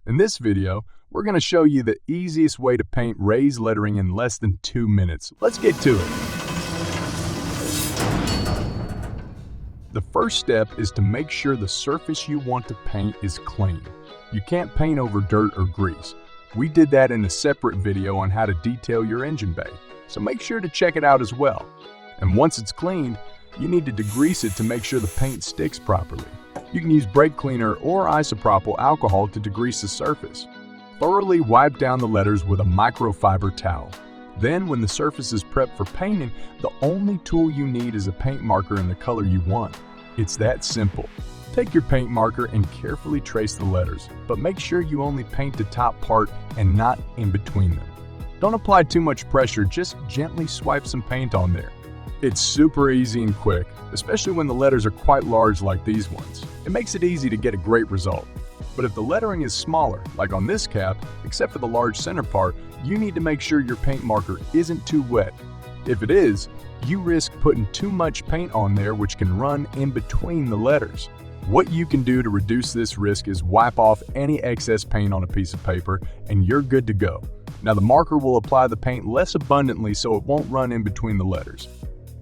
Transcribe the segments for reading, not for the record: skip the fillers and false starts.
In this video, we're going to show you the easiest way to paint raised lettering in less than 2 minutes. Let's get to it. The first step is to make sure the surface you want to paint is clean. You can't paint over dirt or grease. We did that in a separate video on how to detail your engine bay, so make sure to check it out as well. And once it's cleaned, you need to degrease it to make sure the paint sticks properly. You can use brake cleaner or isopropyl alcohol to degrease the surface. Thoroughly wipe down the letters with a microfiber towel. Then, when the surface is prepped for painting, the only tool you need is a paint marker in the color you want. It's that simple. Take your paint marker and carefully trace the letters, but make sure you only paint the top part and not in between them. Don't apply too much pressure, just gently swipe some paint on there. It's super easy and quick, especially when the letters are quite large like these ones. It makes it easy to get a great result. But if the lettering is smaller, like on this cap, except for the large center part, you need to make sure your paint marker isn't too wet. If it is, you risk putting too much paint on there, which can run in between the letters. What you can do to reduce this risk is wipe off any excess paint on a piece of paper and you're good to go. Now the marker will apply the paint less abundantly so it won't run in between the letters.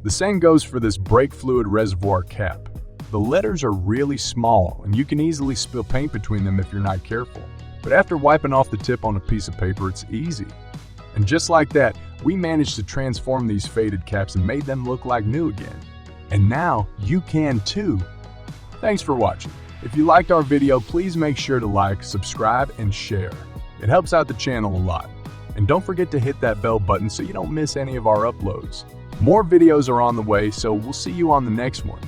The same goes for this brake fluid reservoir cap. The letters are really small and you can easily spill paint between them if you're not careful. But after wiping off the tip on a piece of paper, it's easy. And just like that, we managed to transform these faded caps and made them look like new again. And now you can too. Thanks for watching. If you liked our video, please make sure to like, subscribe, and share. It helps out the channel a lot. And don't forget to hit that bell button so you don't miss any of our uploads. More videos are on the way, so we'll see you on the next one.